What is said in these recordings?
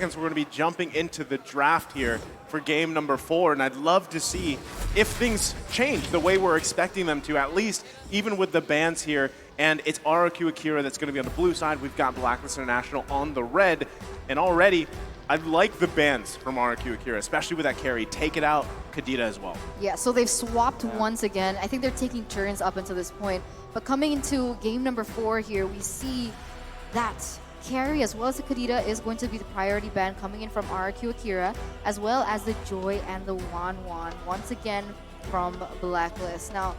We're going to be jumping into the draft here for game number 4, and I'd love to see if things change the way we're expecting them to, at least even with the bans here. And it's RRQ Akira that's going to be on the blue side. We've got Blacklist International on the red, and already I like the bans from RRQ Akira, especially with that carry. Take it out, Kadita as well. Yeah, so they've swapped once again. I think they're taking turns up until this point. But coming into game number 4 here, we see that carry as well as the Kadita is going to be the priority ban coming in from RRQ Akira, as well as the Joy and the Wan once again from Blacklist. Now,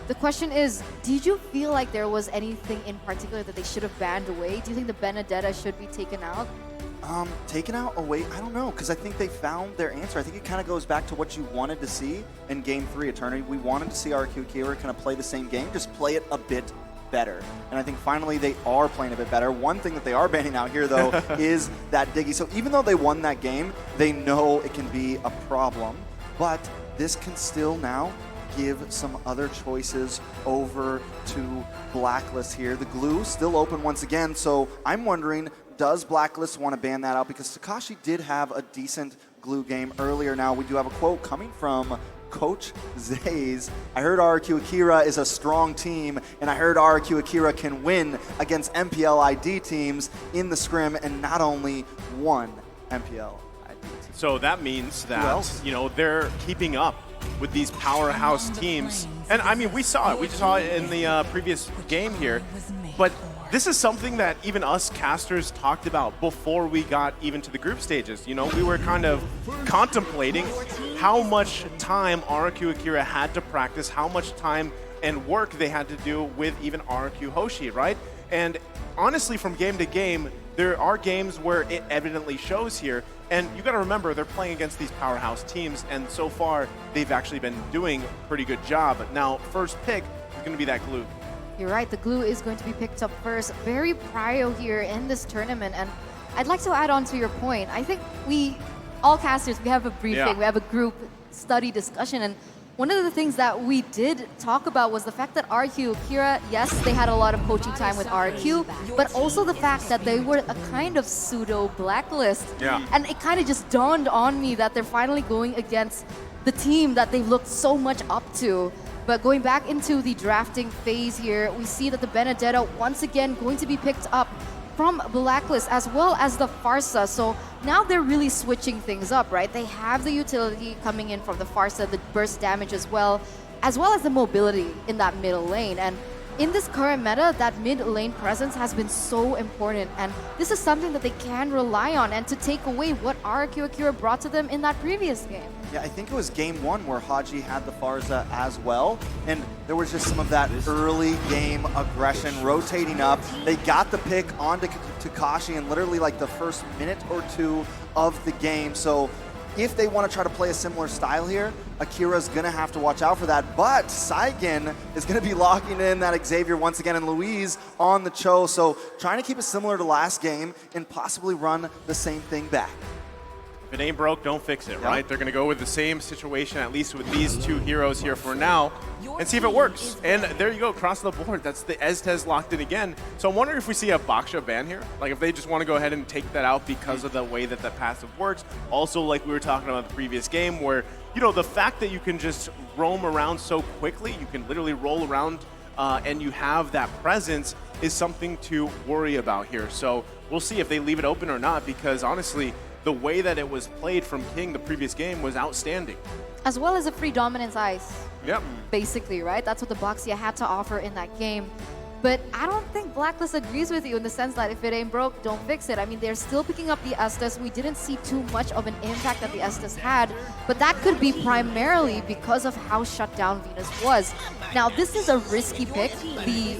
the question is, did you feel like there was anything in particular that they should have banned away? Do you think the Benedetta should be taken out? Taken out away, I don't know, because I think they found their answer. I think it kind of goes back to what you wanted to see in Game 3 Eternity. We wanted to see RRQ Akira kind of play the same game, just play it a bit better. And I think finally they are playing a bit better. One thing that they are banning out here, though, is that Diggy. So even though they won that game, they know it can be a problem. But this can still now give some other choices over to Blacklist here. The glue still open once again, so I'm wondering, does Blacklist want to ban that out? Because Takashi did have a decent glue game earlier. Now, we do have a quote coming from Coach Zays. I heard RRQ Akira is a strong team, and I heard RRQ Akira can win against MPL ID teams in the scrim, and not only one MPL ID team. So that means that, you know, they're keeping up with these powerhouse teams. And I mean, we saw it. We saw it in the previous game here. But this is something that even us casters talked about before we got even to the group stages. You know, we were kind of contemplating how much time RRQ Akira had to practice, how much time and work they had to do with even RRQ Hoshi, right? And honestly, from game to game, there are games where it evidently shows here. And you got to remember, they're playing against these powerhouse teams, and so far, they've actually been doing a pretty good job. Now, first pick is going to be that glue. You're right, the glue is going to be picked up first. Very prio here in this tournament, and I'd like to add on to your point. I think all casters, we have a briefing, we have a group study discussion, and one of the things that we did talk about was the fact that RRQ Akira, yes, they had a lot of coaching time with RRQ, but also the fact that they were a kind of pseudo Blacklist. Yeah. And it kind of just dawned on me that they're finally going against the team that they've looked so much up to. But going back into the drafting phase here, we see that the Benedetta once again going to be picked up from Blacklist as well as the Farsa. So now they're really switching things up, right? They have the utility coming in from the Farsa, the burst damage as well as the mobility in that middle lane. And in this current meta, that mid lane presence has been so important, and this is something that they can rely on and to take away what RRQ Akira brought to them in that previous game. Yeah, I think it was game 1 where Haji had the Farza as well, and there was just some of that early game aggression rotating up. They got the pick onto Takashi in literally like the first minute or 2 of the game, so if they want to try to play a similar style here, Akira's going to have to watch out for that. But Saigen is going to be locking in that Xavier once again, and Louise on the Cho. So trying to keep it similar to last game and possibly run the same thing back. If it ain't broke, don't fix it, right? They're going to go with the same situation, at least with these two heroes here for now, and see if it works. And there you go, across the board. That's the Eztez locked in again. So I'm wondering if we see a Baksha ban here. Like if they just want to go ahead and take that out because of the way that the passive works. Also, like we were talking about the previous game where, you know, the fact that you can just roam around so quickly, you can literally roll around and you have that presence is something to worry about here. So we'll see if they leave it open or not, because honestly, the way that it was played from King the previous game was outstanding. As well as a free dominance ice. Yep. Basically, right? That's what the Boxia had to offer in that game. But I don't think Blacklist agrees with you in the sense that if it ain't broke, don't fix it. I mean, they're still picking up the Estes. We didn't see too much of an impact that the Estes had, but that could be primarily because of how shut down Venus was. Now, this is a risky pick, the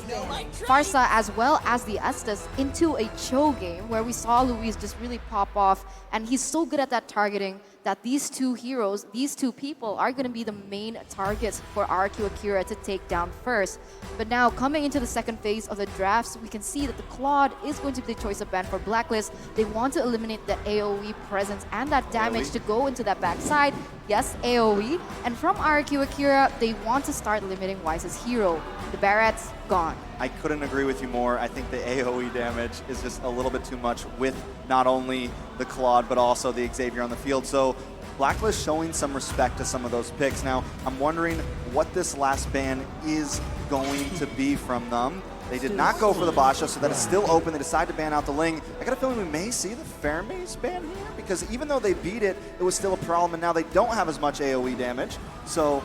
Farsa as well as the Estes, into a Cho game where we saw Luis just really pop off, and he's so good at that targeting that these two heroes, these two people are going to be the main targets for RRQ Akira to take down first. But now coming into the second phase of the drafts, we can see that the Claude is going to be the choice of ban for Blacklist. They want to eliminate the AoE presence and that damage to go into that backside. Yes, AoE. And from RRQ Akira, they want to start limiting Wise's hero. The Barrett's gone. I couldn't agree with you more. I think the AoE damage is just a little bit too much with not only the Claude, but also the Xavier on the field. So Blacklist showing some respect to some of those picks. Now, I'm wondering what this last ban is going to be from them. They did not go for the Basha, so that is still open. They decide to ban out the Ling. I got a feeling we may see the Fairmaze ban here, because even though they beat it, it was still a problem, and now they don't have as much AoE damage. So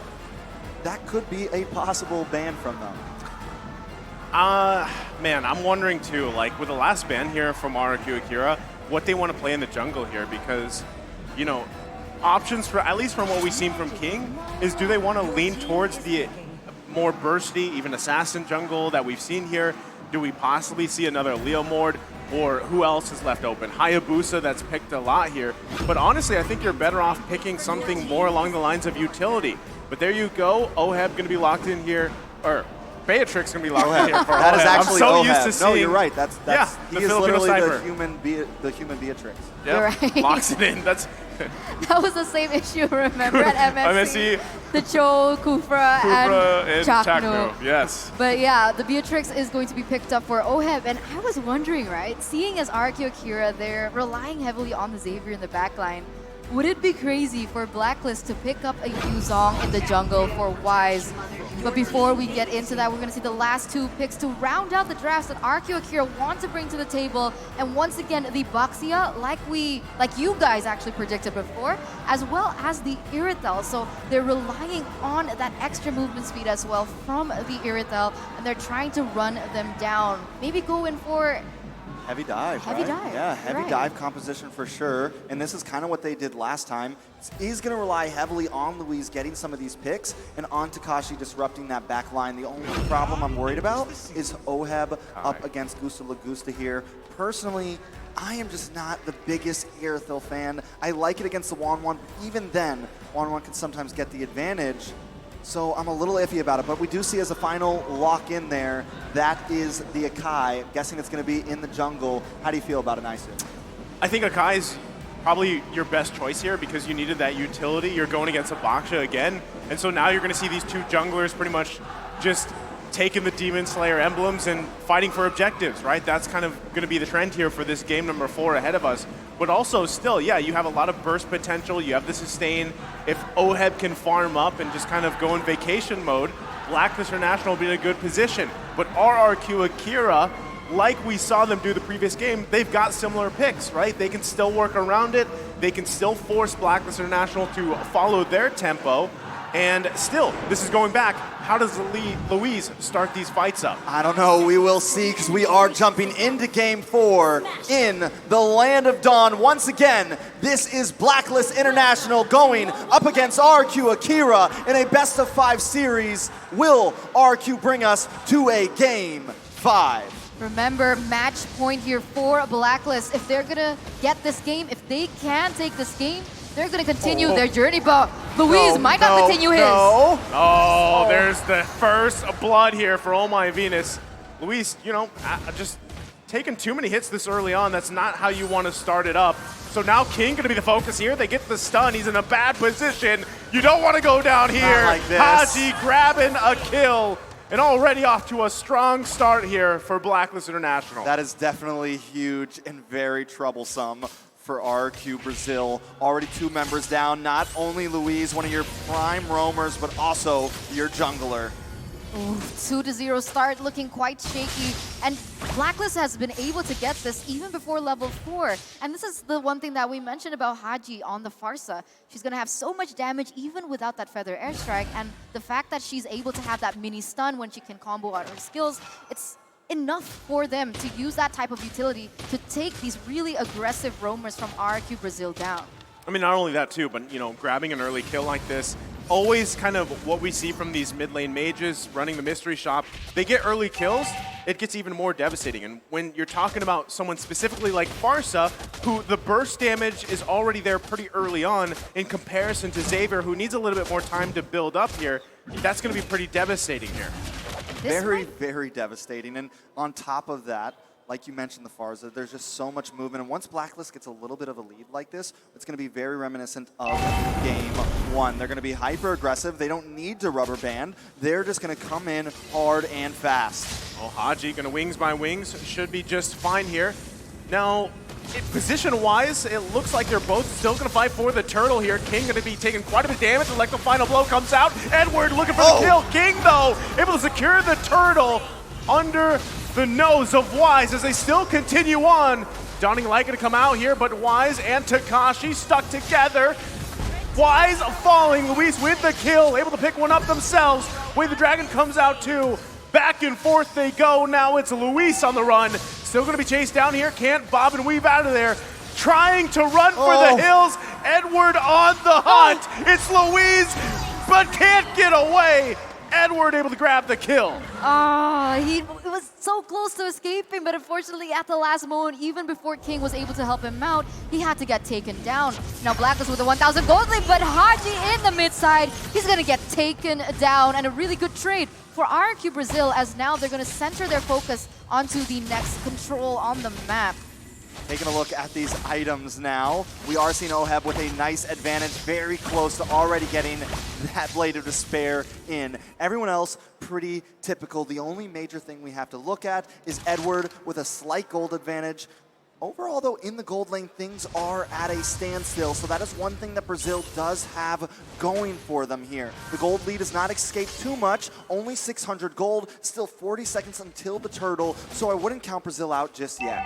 that could be a possible ban from them. Man, I'm wondering too, like with the last ban here from RRQ Akira, what they want to play in the jungle here, because, you know, options for, at least from what we've seen from King, is do they want to lean towards the more bursty, even assassin jungle that we've seen here? Do we possibly see another Leomord? Or who else is left open? Hayabusa, that's picked a lot here. But honestly, I think you're better off picking something more along the lines of utility. But there you go. Oheb going to be locked in here, or Beatrix going to be locked in here for That Oheb. is actually I'm so Oheb. used to seeing, no, you're right. That's yeah, he the is Filipino literally sniper. the human Beatrix. Yep. You're right. Locks it in. That's That was the same issue, remember, at MSC? MSC. The Cho, Kufra, and Chakno. Chakno. Yes. But yeah, the Beatrix is going to be picked up for Oheb. And I was wondering, right, seeing as RRQ Akira, they're relying heavily on the Xavier in the backline. Would it be crazy for Blacklist to pick up a Yuzong in the jungle for Wise? But before we get into that, we're going to see the last two picks to round out the drafts that RRQ Akira want to bring to the table. And once again, the Baxia, like you guys actually predicted before, as well as the Irithel. So they're relying on that extra movement speed as well from the Irithel, and they're trying to run them down. Maybe go in for Heavy dive, Heavy right? dive, Yeah, you're heavy right. dive composition for sure. And this is kind of what they did last time. He's going to rely heavily on Louise getting some of these picks and on Takashi disrupting that back line. The only problem I'm worried about is Oheb up against Gusta Lagusta here. Personally, I am just not the biggest Irithel fan. I like it against the Wanwan. Even then, Wanwan can sometimes get the advantage. So I'm a little iffy about it, but we do see as a final lock in there, that is the Akai. I'm guessing it's going to be in the jungle. How do you feel about it, Nisu? I think Akai's probably your best choice here because you needed that utility. You're going against a Baksha again, and so now you're going to see these two junglers pretty much just taking the Demon Slayer emblems and fighting for objectives, right? That's kind of going to be the trend here for this game number 4 ahead of us. But also still, yeah, you have a lot of burst potential. You have the sustain. If Oheb can farm up and just kind of go in vacation mode, Blacklist International will be in a good position. But RRQ Akira, like we saw them do the previous game, they've got similar picks, right? They can still work around it. They can still force Blacklist International to follow their tempo. And still, this is going back. How does Louise start these fights up? I don't know. We will see, because we are jumping into Game 4 in the Land of Dawn. Once again, this is Blacklist International going up against RRQ Akira in a best-of-5 series. Will RRQ bring us to a Game 5? Remember, match point here for Blacklist. If they're gonna get this game, if they can take this game, they're gonna continue their journey, but Louise might not continue his. Oh, there's the first blood here for Oh My Venus. Louise, you know, just taking too many hits this early on. That's not how you want to start it up. So now King gonna be the focus here. They get the stun. He's in a bad position. You don't want to go down here. Not like this. Haji grabbing a kill. And already off to a strong start here for Blacklist International. That is definitely huge and very troublesome for RRQ Brazil. Already 2 members down. Not only Louise, one of your prime roamers, but also your jungler. Ooh, 2-0 start, looking quite shaky. And Blacklist has been able to get this even before level 4. And this is the one thing that we mentioned about Haji on the Farsa. She's going to have so much damage even without that Feather Airstrike. And the fact that she's able to have that mini stun when she can combo out her skills, it's enough for them to use that type of utility to take these really aggressive roamers from RRQ Brazil down. I mean, not only that too, but you know, grabbing an early kill like this, always kind of what we see from these mid lane mages running the mystery shop. They get early kills, it gets even more devastating. And when you're talking about someone specifically like Farsa, who the burst damage is already there pretty early on in comparison to Xavier, who needs a little bit more time to build up here, that's going to be pretty devastating here. Very, very devastating. And on top of that, like you mentioned, the Farza, there's just so much movement. And once Blacklist gets a little bit of a lead like this, it's going to be very reminiscent of game 1. They're going to be hyper aggressive. They don't need to rubber band. They're just going to come in hard and fast. Oh, Haji going to wings by wings. Should be just fine here. Now, position-wise, it looks like they're both still going to fight for the turtle here. King going to be taking quite a bit of damage. Like the final blow comes out. Edward looking for the kill. King, though, able to secure the turtle under the nose of Wise as they still continue on. Dawning Light going to come out here, but Wise and Takashi stuck together. Wise falling. Luis with the kill, able to pick one up themselves. Way the Dragon comes out too. Back and forth they go. Now it's Luis on the run. Still going to be chased down here. Can't bob and weave out of there. Trying to run for the hills. Edward on the hunt. It's Luis, but can't get away. Edward able to grab the kill. He was so close to escaping, but unfortunately at the last moment, even before King was able to help him out, he had to get taken down. Now Blacklist with the 1,000 gold lead, but Haji in the mid side, he's gonna get taken down, and a really good trade for RRQ Brazil, as now they're gonna center their focus onto the next control on the map. Taking a look at these items now, we are seeing Oheb with a nice advantage, very close to already getting that Blade of Despair in. Everyone else, pretty typical. The only major thing we have to look at is Edward with a slight gold advantage. Overall, though, in the gold lane, things are at a standstill, so that is one thing that Brazil does have going for them here. The gold lead has not escaped too much, only 600 gold, still 40 seconds until the turtle, so I wouldn't count Brazil out just yet.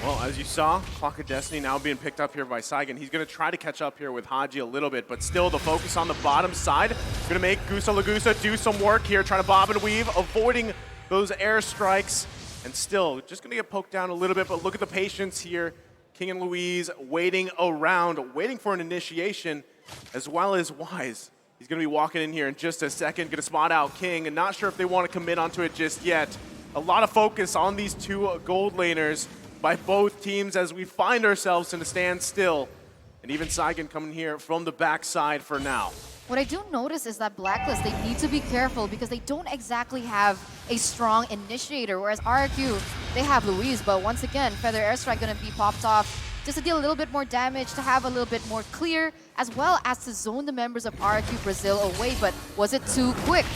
Well, as you saw, Clock of Destiny now being picked up here by Saigon. He's going to try to catch up here with Haji a little bit, but still the focus on the bottom side. Going to make Gusa Lagusa do some work here, trying to bob and weave, avoiding those airstrikes, and still just going to get poked down a little bit, but look at the patience here. King and Louise waiting around, waiting for an initiation, as well as Wise. He's going to be walking in here in just a second, going to spot out King, and not sure if they want to commit onto it just yet. A lot of focus on these two gold laners by both teams as we find ourselves in a standstill. And even Saigon coming here from the backside for now. What I do notice is that Blacklist, they need to be careful because they don't exactly have a strong initiator, whereas RRQ, they have Louise, but once again, Feather Airstrike gonna be popped off just to deal a little bit more damage, to have a little bit more clear, as well as to zone the members of RRQ Brazil away, but was it too quick?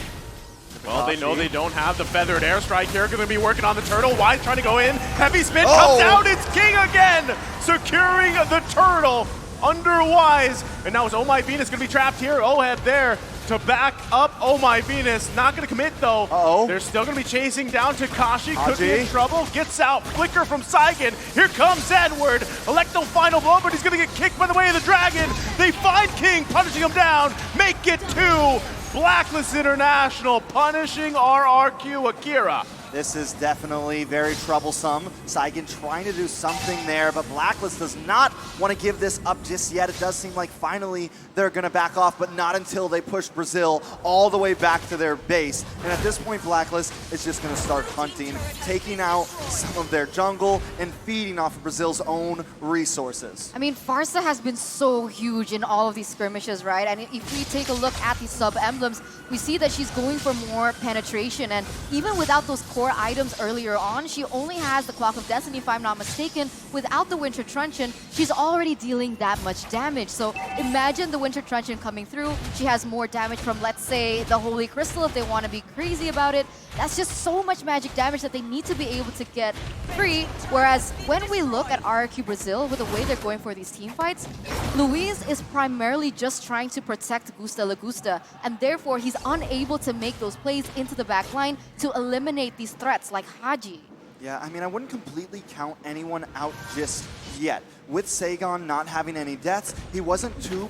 Well, they know they don't have the feathered airstrike here. Going to be working on the turtle. Wise trying to go in. Heavy spin comes out. It's King again, securing the turtle under Wise. And now it's Oh My Venus going to be trapped here. Oheb there to back up Oh My Venus. Not going to commit though. They're still going to be chasing down Takashi. Could be in trouble. Gets out. Flicker from Saigon. Here comes Edward. Electo final blow, but he's going to get kicked by the way of the dragon. They find King, punishing him down. Make it 2. Blacklist International punishing RRQ Akira. This is definitely very troublesome. Saigon trying to do something there, but Blacklist does not want to give this up just yet. It does seem like finally they're going to back off, but not until they push Brazil all the way back to their base. And at this point, Blacklist is just going to start hunting, taking out some of their jungle and feeding off of Brazil's own resources. I mean, Farsa has been so huge in all of these skirmishes, right? And if we take a look at the sub-emblems, we see that she's going for more penetration, and even without those core items earlier on, she only has the Clock of Destiny, if I'm not mistaken. Without the Winter Truncheon, she's already dealing that much damage. So imagine the Winter Truncheon coming through. She has more damage from, let's say, the Holy Crystal if they want to be crazy about it. That's just so much magic damage that they need to be able to get free. Whereas when we look at RRQ Brazil, with the way they're going for these team fights, Luis is primarily just trying to protect Gusta Lagusta, and therefore he's unable to make those plays into the back line to eliminate these threats like Haji. Yeah, I mean, I wouldn't completely count anyone out just yet. With Saigon not having any deaths, he wasn't too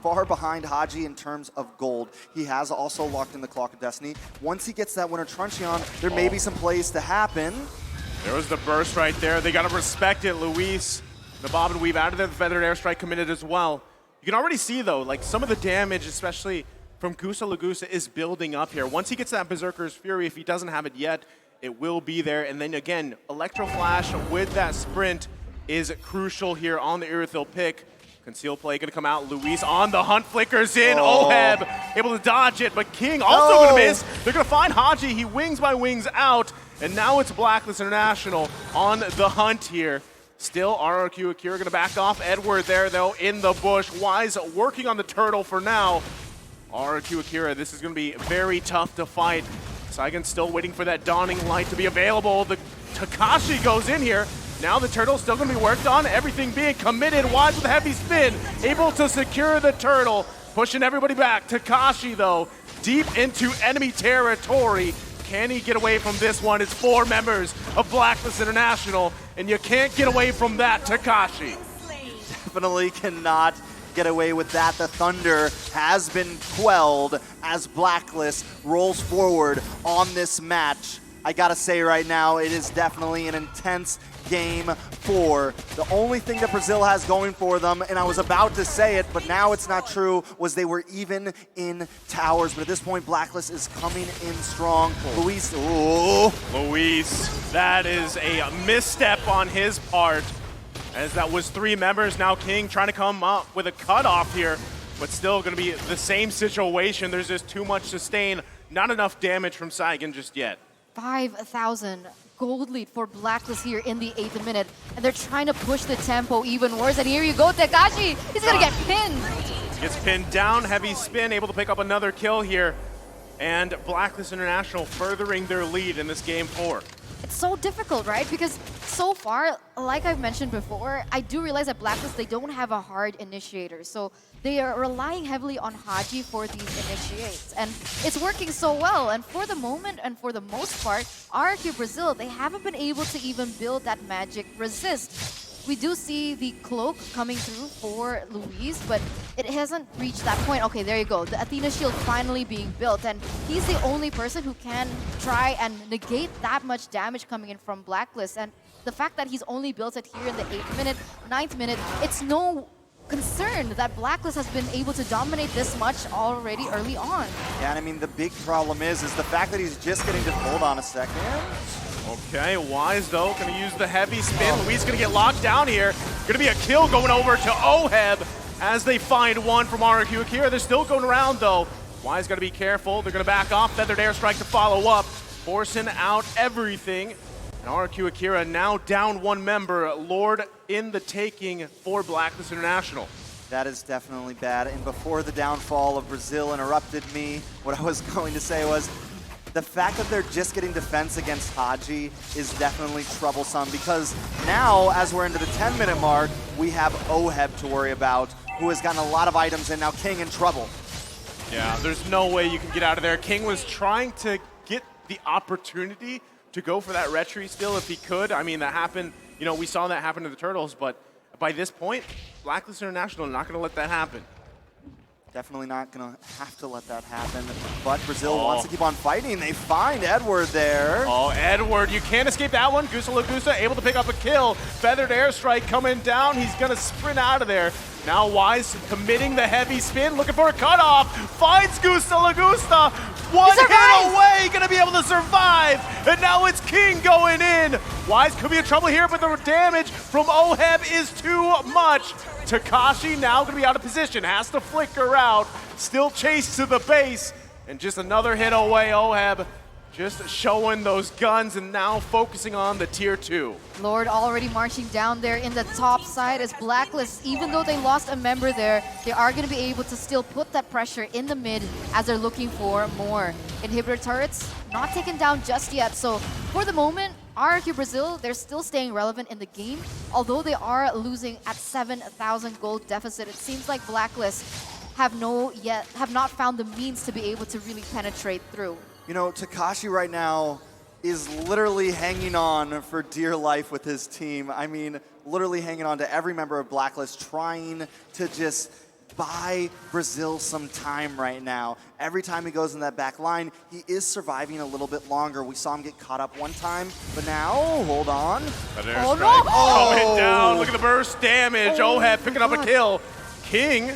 far behind Haji in terms of gold. He has also locked in the Clock of Destiny. Once he gets that Winter Truncheon, there may be some plays to happen. There was the burst right there. They got to respect it, Luis. The bob and weave out of there, the feathered airstrike committed as well. You can already see, though, like some of the damage, especially from Gusa Lagusa, is building up here. Once he gets that Berserker's Fury, if he doesn't have it yet, it will be there. And then again, Electro Flash with that sprint is crucial here on the Irithyll pick. Conceal play gonna come out. Luis on the hunt, flickers in. Oheb able to dodge it, but King also gonna miss. They're gonna find Haji. He wings by wings out, and now it's Blacklist International on the hunt here. Still, RRQ Akira gonna back off. Edward there though in the bush. Wise working on the turtle for now. RRQ Akira, this is gonna be very tough to fight. Saigon's still waiting for that dawning light to be available. The Takashi goes in here. Now the turtle's still gonna be worked on, everything being committed. Wise with a heavy spin, able to secure the turtle, pushing everybody back. Takashi though, deep into enemy territory. Can he get away from this one? It's 4 members of Blacklist International, and you can't get away from that, Takashi. Definitely cannot get away with that. The thunder has been quelled as Blacklist rolls forward on this match. I gotta say right now, it is definitely an intense game 4. The only thing that Brazil has going for them, and I was about to say it, but now it's not true, was they were even in towers. But at this point, Blacklist is coming in strong. Luis, Luis, that is a misstep on his part, as that was 3 members. Now King trying to come up with a cutoff here, but still gonna be the same situation. There's just too much sustain, not enough damage from Saigon just yet. 5,000 gold lead for Blacklist here in the 8th minute, and they're trying to push the tempo even worse. And here you go, Takashi. He's gonna get pinned. Gets pinned down, heavy spin, able to pick up another kill here, and Blacklist International furthering their lead in this game 4. It's so difficult, right? Because so far, like I've mentioned before, I do realize that Blacklist, they don't have a hard initiator. So they are relying heavily on Haji for these initiates. And it's working so well. And for the moment, and for the most part, RRQ Brazil, they haven't been able to even build that magic resist. We do see the cloak coming through for Luis, but it hasn't reached that point. Okay, there you go. The Athena shield finally being built, and he's the only person who can try and negate that much damage coming in from Blacklist. And the fact that he's only built it here in the 8th minute, 9th minute, it's no concern that Blacklist has been able to dominate this much already early on. Yeah, and I mean, the big problem is the fact that he's just getting to hold on a second. Okay, Wise though, gonna use the heavy spin. Luis gonna get locked down here. Gonna be a kill going over to Oheb as they find one from RRQ Akira. They're still going around though. Wise gotta be careful. They're gonna back off. Feathered Airstrike to follow up, forcing out everything. And RRQ Akira now down 1 member. Lord in the taking for Blacklist International. That is definitely bad. And before the downfall of Brazil interrupted me, what I was going to say was, the fact that they're just getting defense against Haji is definitely troublesome, because now, as we're into the 10-minute mark, we have Oheb to worry about, who has gotten a lot of items, and now King in trouble. Yeah, there's no way you can get out of there. King was trying to get the opportunity to go for that retry still if he could. I mean, that happened, you know, we saw that happen to the Turtles, but by this point, Blacklist International not going to let that happen. Definitely not going to have to let that happen. But Brazil wants to keep on fighting. They find Edward there. Oh, Edward, you can't escape that one. Gusa Lagusa able to pick up a kill. Feathered Airstrike coming down. He's going to sprint out of there. Now Wise committing the heavy spin, looking for a cutoff. Finds Gusa Lagusa. One hit away, going to be able to survive. And now it's King going in. Wise could be in trouble here, but the damage from Oheb is too much. Takashi now going to be out of position, has to flicker out, still chased to the base, and just another hit away. Oheb just showing those guns and now focusing on the tier 2. Lord already marching down there in the top side as Blacklist, even though they lost a member there, they are going to be able to still put that pressure in the mid as they're looking for more. Inhibitor turrets not taken down just yet, so for the moment, RRQ Brazil, they're still staying relevant in the game, although they are losing at 7,000 gold deficit. It seems like Blacklist have not found the means to be able to really penetrate through. You know, Takashi right now is literally hanging on for dear life with his team. I mean, literally hanging on to every member of Blacklist, trying to just buy Brazil some time right now. Every time he goes in that back line, he is surviving a little bit longer. We saw him get caught up one time, but now, hold on. Oh no! Coming down, look at the burst damage. Oheb picking up a kill. King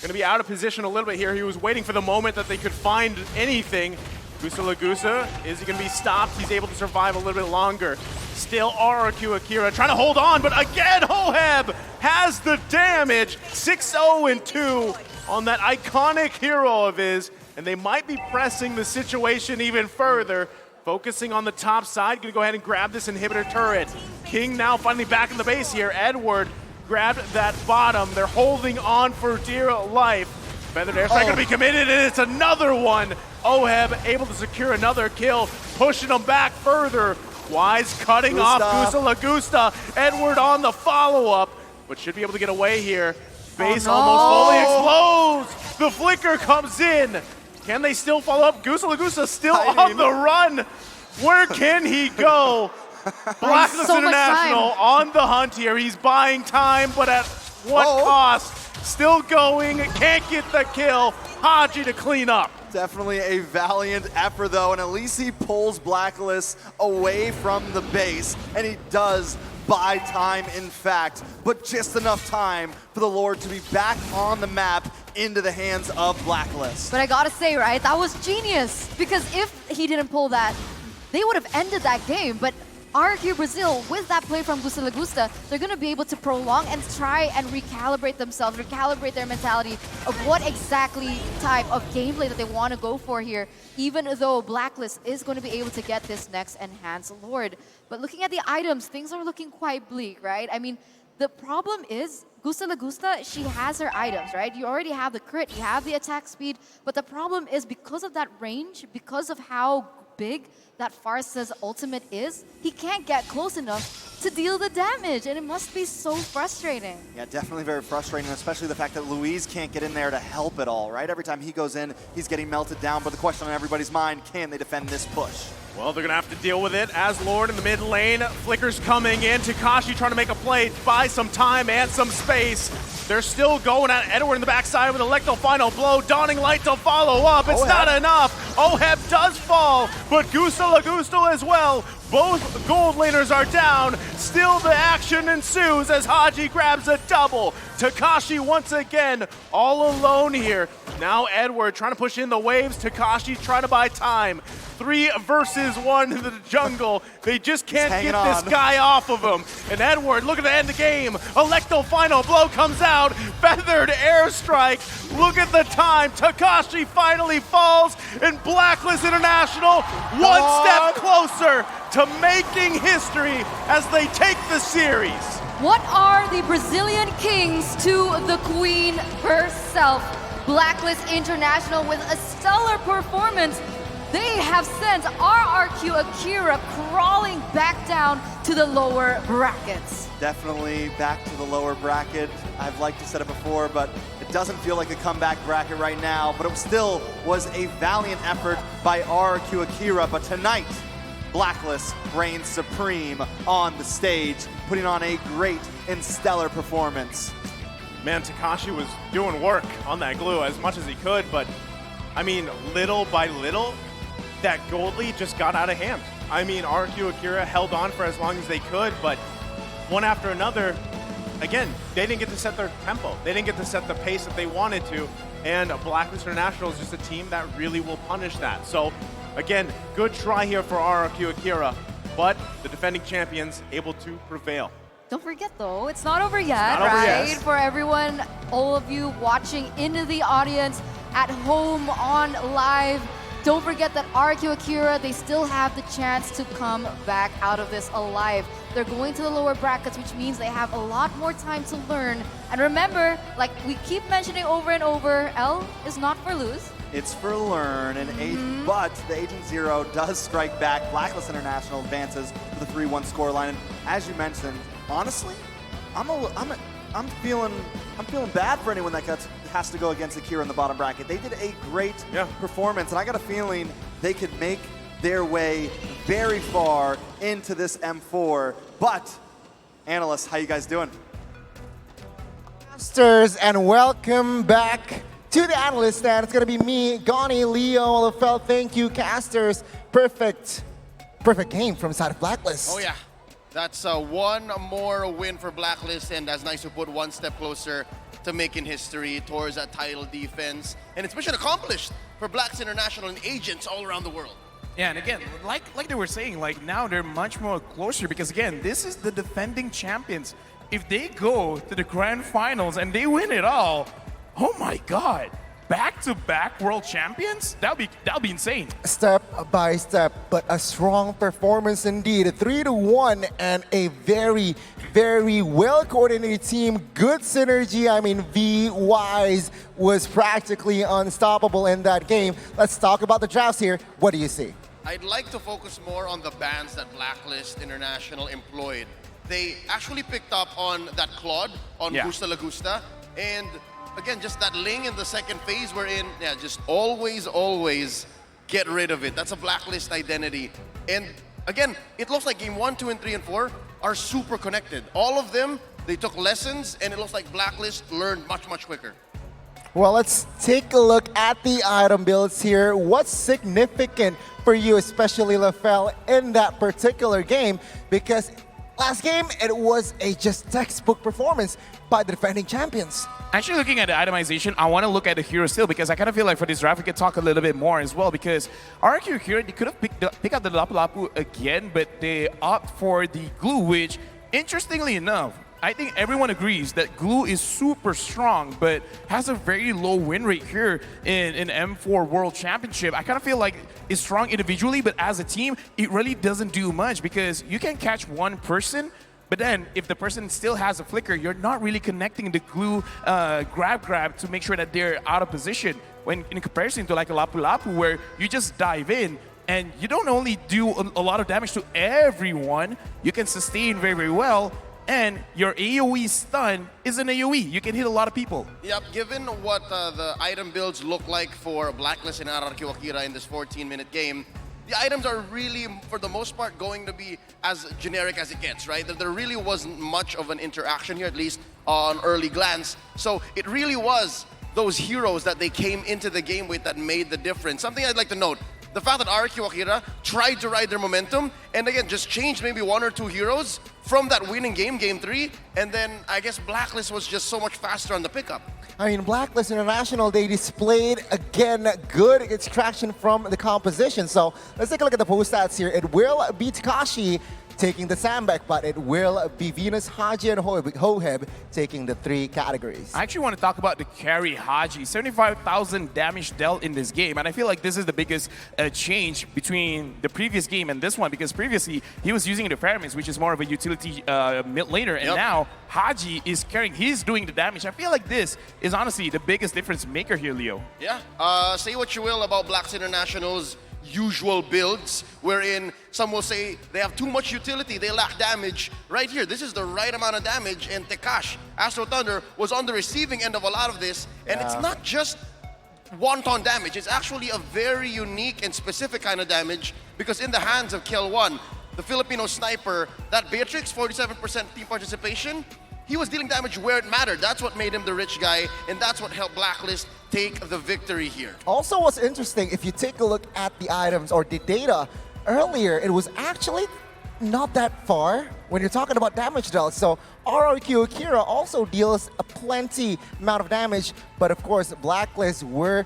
gonna be out of position a little bit here. He was waiting for the moment that they could find anything. Gusa Lagusa, is he going to be stopped? He's able to survive a little bit longer. Still RRQ Akira trying to hold on, but again, Hoheb has the damage. 6-0-2 on that iconic hero of his, and they might be pressing the situation even further. Focusing on the top side, gonna go ahead and grab this inhibitor turret. King now finally back in the base here. Edward grabbed that bottom. They're holding on for dear life. Feathered airstrike gonna be committed, and it's another one. Oheb able to secure another kill, pushing them back further. Wise cutting off Gusa Lagusta. Edward on the follow-up, but should be able to get away here. Base almost fully explodes. The flicker comes in. Can they still follow up? Gusa Lagusa still on the run. Where can he go? Blacklist International on the hunt here. He's buying time, but at what cost? Still going, can't get the kill. Haji to clean up. Definitely a valiant effort though, and at least he pulls Blacklist away from the base, and he does buy time in fact, but just enough time for the Lord to be back on the map into the hands of Blacklist. But I gotta say, right, that was genius, because if he didn't pull that, they would have ended that game, but RRQ Brazil, with that play from Gusa Lagusta, they're going to be able to prolong and try and recalibrate themselves, recalibrate their mentality of what exactly type of gameplay that they want to go for here, even though Blacklist is going to be able to get this next Enhanced Lord. But looking at the items, things are looking quite bleak, right? I mean, the problem is Gusa Lagusta, she has her items, right? You already have the crit, you have the attack speed, but the problem is because of that range, because of how big that Farsa's ultimate is, he can't get close enough to deal the damage, and it must be so frustrating. Yeah, definitely very frustrating, especially the fact that Louise can't get in there to help at all, right? Every time he goes in, he's getting melted down, but the question on everybody's mind, can they defend this push? Well, they're gonna have to deal with it as Lord in the mid lane. Flicker's coming in. Takashi trying to make a play, buy some time and some space. They're still going at Edward in the backside with Electro final blow. Dawning Light to follow up. It's not enough. Oheb does fall, but Gusa Lagusta as well. Both gold laners are down. Still the action ensues as Haji grabs a double. Takashi once again all alone here. Now Edward trying to push in the waves. Takashi trying to buy time. 3 versus 1 in the jungle. They just can't get this guy off of him. And Edward looking to end the game. Electro final blow comes out. Feathered airstrike. Look at the time. Takashi finally falls. And Blacklist International one step closer to making history as they take the series. What are the Brazilian kings to the queen herself? Blacklist International with a stellar performance. They have sent RRQ Akira crawling back down to the lower brackets. Definitely back to the lower bracket. I've liked to said it before, but it doesn't feel like a comeback bracket right now, but it still was a valiant effort by RRQ Akira. But tonight, Blacklist reigns supreme on the stage, putting on a great and stellar performance. Man, Takashi was doing work on that glue as much as he could, but I mean, little by little, that gold lead just got out of hand. I mean, RRQ Akira held on for as long as they could, but one after another, again, they didn't get to set their tempo. They didn't get to set the pace that they wanted to, and Blacklist International is just a team that really will punish that. So, again, good try here for RRQ Akira, but the defending champions able to prevail. Don't forget though, it's not over yet, right? For everyone, all of you watching into the audience, at home, on live, don't forget that RRQ Akira, they still have the chance to come back out of this alive. They're going to the lower brackets, which means they have a lot more time to learn. And remember, like we keep mentioning over and over, L is not for lose. It's for learn, and but the Agent Zero does strike back. Blacklist International advances to the 3-1 scoreline. And as you mentioned, honestly, I'm feeling bad for anyone that has to go against Akira in the bottom bracket. They did a great performance, and I got a feeling they could make their way very far into this M4. But, analysts, how you guys doing? Masters, and welcome back to the analyst stand. It's gonna be me, Gani, Leo, LFL. Thank you, casters. Perfect game from the side of Blacklist. Oh yeah. That's one more win for Blacklist, and that's nice to put one step closer to making history towards that title defense. And it's mission accomplished for Blacks International and agents all around the world. Yeah, and again, like they were saying, like now they're much more closer because again, this is the defending champions. If they go to the grand finals and they win it all, oh my God, back-to-back world champions? That'll be insane. Step by step, but a strong performance indeed. 3-1 and a very, very well-coordinated team. Good synergy. I mean, V-Wise was practically unstoppable in that game. Let's talk about the drafts here. What do you see? I'd like to focus more on the bans that Blacklist International employed. They actually picked up on that Claude, on Gusta La Gusta, and again, just that Ling in the second phase we're in, yeah, just always get rid of it. That's a Blacklist identity. And again, it looks like game 1, 2, and 3, and 4 are super connected. All of them, they took lessons, and it looks like Blacklist learned much quicker. Well, let's take a look at the item builds here. What's significant for you, especially LaFell, in that particular game? Because last game, it was a just textbook performance by the defending champions. Actually, looking at the itemization, I want to look at the hero still because I kind of feel like for this draft we could talk a little bit more as well because RRQ Akira, they could have picked up the Lapu Lapu again, but they opt for the glue, which interestingly enough, I think everyone agrees that glue is super strong, but has a very low win rate here in M4 World Championship. I kind of feel like it's strong individually, but as a team, it really doesn't do much because you can catch one person, but then if the person still has a flicker, you're not really connecting the glue grab to make sure that they're out of position. When in comparison to like a Lapu Lapu where you just dive in, and you don't only do a lot of damage to everyone, you can sustain very well, and your AoE stun is an AoE. You can hit a lot of people. Yep, given what the item builds look like for Blacklist and RRQ Akira in this 14-minute game, the items are really, for the most part, going to be as generic as it gets, right? There really wasn't much of an interaction here, at least on early glance. So it really was those heroes that they came into the game with that made the difference. Something I'd like to note, the fact that RRQ Akira tried to ride their momentum and again just changed maybe one or two heroes from that winning game, game 3, and then I guess Blacklist was just so much faster on the pickup. I mean, Blacklist International, they displayed, again, good extraction from the composition. So let's take a look at the post stats here. It will be Takashi taking the Sandbag, but it will be Venus, Haji, and Hoheb taking the 3 categories. I actually want to talk about the carry Haji. 75,000 damage dealt in this game, and I feel like this is the biggest change between the previous game and this one, because previously he was using the Pheromones, which is more of a utility mid laner, and now Haji is carrying, he's doing the damage. I feel like this is honestly the biggest difference maker here, Leo. Yeah, say what you will about Blacks International's usual builds, wherein some will say they have too much utility, they lack damage. Right here, this is the right amount of damage, and Tekash, Astro Thunder, was on the receiving end of a lot of this, and it's not just wonton damage, it's actually a very unique and specific kind of damage, because in the hands of Kel1, the Filipino sniper, that Beatrix, 47% team participation, he was dealing damage where it mattered. That's what made him the rich guy, and that's what helped Blacklist take the victory here. Also, what's interesting, if you take a look at the items or the data earlier, it was actually not that far when you're talking about damage dealt. So RRQ Akira also deals a plenty amount of damage, but of course, Blacklist were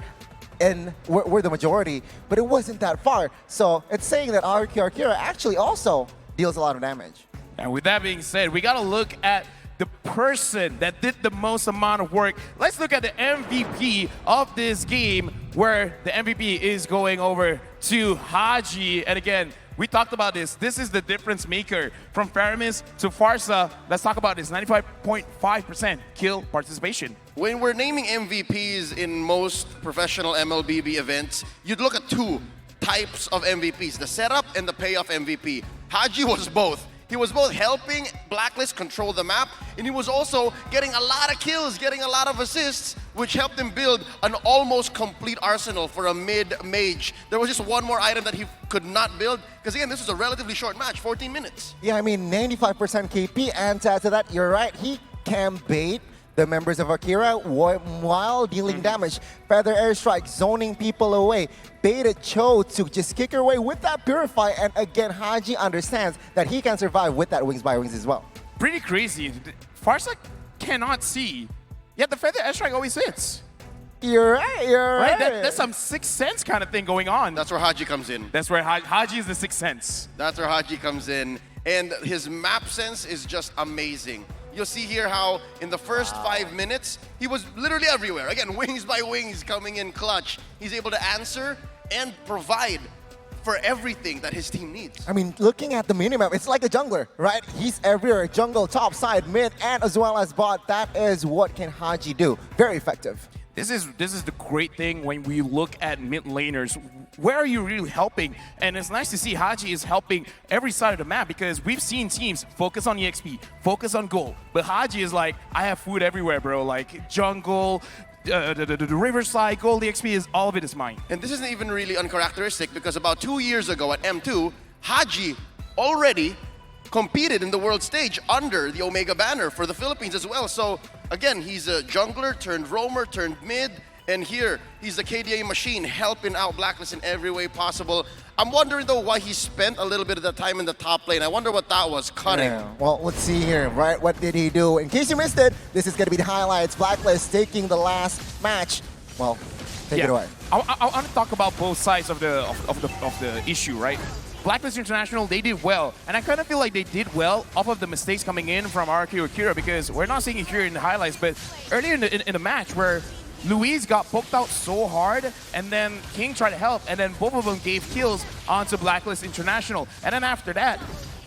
the majority, but it wasn't that far. So it's saying that RRQ Akira actually also deals a lot of damage. And with that being said, we gotta look at the person that did the most amount of work. Let's look at the MVP of this game, where the MVP is going over to Haji. And again, we talked about this. This is the difference maker from Pheromones to Farsa. Let's talk about this, 95.5% kill participation. When we're naming MVPs in most professional MLBB events, you'd look at 2 types of MVPs, the setup and the payoff MVP. Haji was both. He was both helping Blacklist control the map, and he was also getting a lot of kills, getting a lot of assists, which helped him build an almost complete arsenal for a mid-mage. There was just one more item that he could not build, because again, this was a relatively short match, 14 minutes. Yeah, I mean, 95% KP, and to add to that, you're right, he can bait the members of Akira, while dealing damage, feather airstrike, zoning people away, baited Cho to just kick her away with that Purify, and again, Haji understands that he can survive with that Wings by Wings as well. Pretty crazy. Farsa cannot see, yet the feather airstrike always hits. You're right. That's some sixth sense kind of thing going on. That's where Haji comes in. That's where Haji is the sixth sense. That's where Haji comes in. And his map sense is just amazing. You'll see here how in the first 5 minutes, he was literally everywhere. Again, Wings by Wings coming in clutch. He's able to answer and provide for everything that his team needs. I mean, looking at the minimap, it's like a jungler, right? He's everywhere, jungle, top side, mid, and as well as bot. That is what can Haji do. Very effective. This is the great thing when we look at mid laners. Where are you really helping? And it's nice to see Haji is helping every side of the map, because we've seen teams focus on EXP, focus on gold. But Haji is like, I have food everywhere, bro. Like jungle, the riverside, gold, EXP, is all of it is mine. And this isn't even really uncharacteristic, because about 2 years ago at M2, Haji already competed in the world stage under the Omega banner for the Philippines as well. So again, he's a jungler turned roamer turned mid, and here he's the KDA machine helping out Blacklist in every way possible. I'm wondering though why he spent a little bit of the time in the top lane. I wonder what that was, cutting. Yeah. Well, let's see here, right? What did he do? In case you missed it, this is going to be the highlights. Blacklist taking the last match. Well, take it away. I want to talk about both sides of the issue, right? Blacklist International, they did well, and I kind of feel like they did well off of the mistakes coming in from RRQ Akira, because we're not seeing it here in the highlights, but earlier in the match where Luis got poked out so hard, and then King tried to help, and then both of them gave kills onto Blacklist International. And then after that,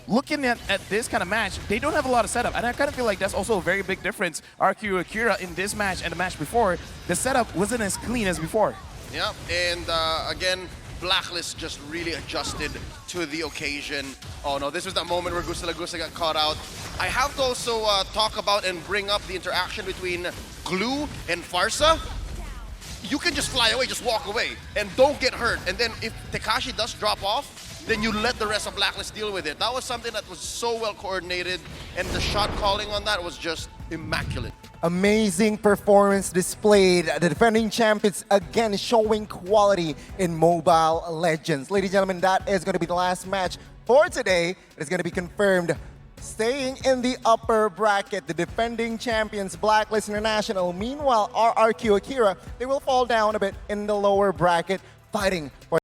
looking at this kind of match, they don't have a lot of setup, and I kind of feel like that's also a very big difference. RRQ Akira in this match and the match before, the setup wasn't as clean as before. Yeah, and again, Blacklist just really adjusted to the occasion. Oh no, this was that moment where Gusta Lagusa got caught out. I have to also talk about and bring up the interaction between Glue and Farsa. You can just fly away, just walk away, and don't get hurt. And then if Tekashi does drop off, then you let the rest of Blacklist deal with it. That was something that was so well coordinated, and the shot calling on that was just immaculate. Amazing performance displayed. The defending champions again showing quality in Mobile Legends. Ladies and gentlemen, that is going to be the last match for today. It is going to be confirmed. Staying in the upper bracket, the defending champions Blacklist International. Meanwhile, RRQ Akira, they will fall down a bit in the lower bracket, fighting for